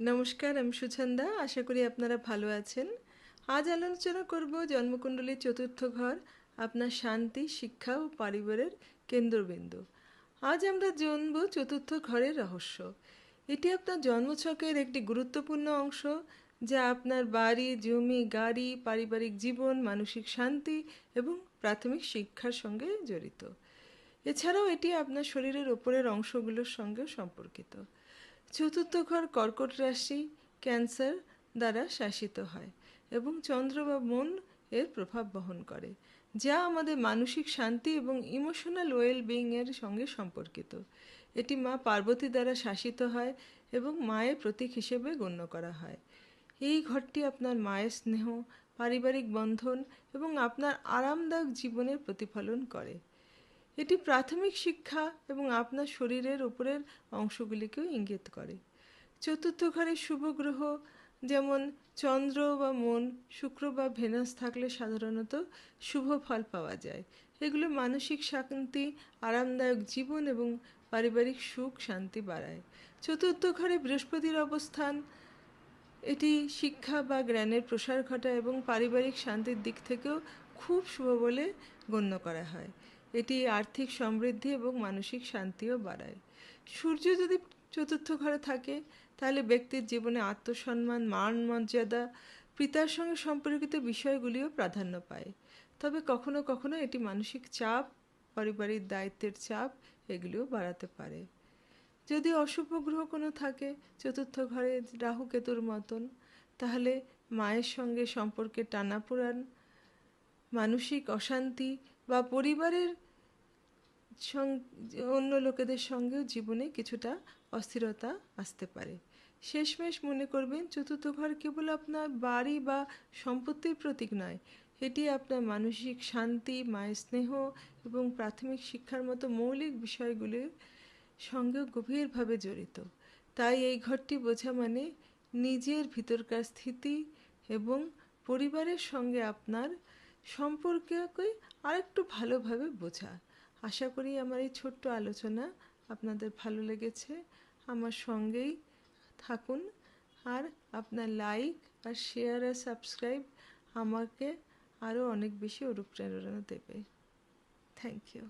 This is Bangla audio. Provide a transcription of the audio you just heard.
নমস্কার, আমি সুছন্দা। আশা করি আপনারা ভালো আছেন। আজ আলোচনা করব জন্মকুণ্ডলীর চতুর্থ ঘর, আপনার শান্তি, শিক্ষা ও পরিবারের কেন্দ্রবিন্দু। আজ আমরা জানব চতুর্থ ঘরের রহস্য। এটি আপনার জন্মছকের একটি গুরুত্বপূর্ণ অংশ, যা আপনার বাড়ি, জমি, গাড়ি, পারিবারিক জীবন, মানসিক শান্তি এবং প্রাথমিক শিক্ষার সঙ্গে জড়িত। এছাড়াও এটি আপনার শরীরের ওপরের অংশগুলোর সঙ্গেও সম্পর্কিত। চতুর্থ ঘর কর্কট রাশি, ক্যান্সার দ্বারা শাসিত হয় এবং চন্দ্র বা মন এর প্রভাব বহন করে, যা আমাদের মানসিক শান্তি এবং ইমোশনাল ওয়েলবিংয়ের সঙ্গে সম্পর্কিত। এটি মা পার্বতী দ্বারা শাসিত হয় এবং মায়ের প্রতীক হিসেবে গণ্য করা হয়। এই ঘরটি আপনার মায়ের স্নেহ, পারিবারিক বন্ধন এবং আপনার আরামদায়ক জীবনের প্রতিফলন করে। এটি প্রাথমিক শিক্ষা এবং আপনার শরীরের উপরের অংশগুলিকেও ইঙ্গিত করে। চতুর্থ ঘরে শুভ গ্রহ যেমন চন্দ্র বা মন, শুক্র বা ভেনাস থাকলে সাধারণত শুভ ফল পাওয়া যায়। এগুলো মানসিক শান্তি, আরামদায়ক জীবন এবং পারিবারিক সুখ শান্তি বাড়ায়। চতুর্থ ঘরে বৃহস্পতির অবস্থান এটি শিক্ষা বা জ্ঞানের প্রসার ঘটায় এবং পারিবারিক শান্তির দিক থেকেও খুব শুভ বলে গণ্য করা হয়। এটি আর্থিক সমৃদ্ধি এবং মানসিক শান্তিও বাড়ায়। সূর্য যদি চতুর্থ ঘরে থাকে তাহলে ব্যক্তির জীবনে আত্মসম্মান, মান মর্যাদা, পিতার সঙ্গে সম্পর্কিত বিষয়গুলিও প্রাধান্য পায়। তবে কখনো কখনো এটি মানসিক চাপ, পারিবারিক দায়িত্বের চাপ এগুলিও বাড়াতে পারে। যদি অশুভ গ্রহ কোনো থাকে চতুর্থ ঘরে রাহু কেতুর মতন, তাহলে মায়ের সঙ্গে সম্পর্কে টানাপোড়েন, মানসিক অশান্তি বা পরিবারের অন্য লোকেদের সঙ্গেও জীবনে কিছুটা অস্থিরতা আসতে পারে। শেষমেশ মনে করবেন চতুর্থ ঘর কেবল আপনার বাড়ি বা সম্পত্তির প্রতীক নয়, এটি আপনার মানসিক শান্তি, মায়ের স্নেহ এবং প্রাথমিক শিক্ষার মতো মৌলিক বিষয়গুলির সঙ্গেও গভীরভাবে জড়িত। তাই এই ঘরটি বোঝা মানে নিজের ভিতরকার স্থিতি এবং পরিবারের সঙ্গে আপনার সম্পর্ককে আরেকটু ভালোভাবে বোঝা। আশা করি আমার এই ছোট্ট আলোচনা আপনাদের ভালো লেগেছে। আমার সঙ্গেই থাকুন আর আপনার লাইক আর শেয়ার আর সাবস্ক্রাইব আমাকে আরও অনেক বেশি অনুপ্রেরণা দেবে। Thank you.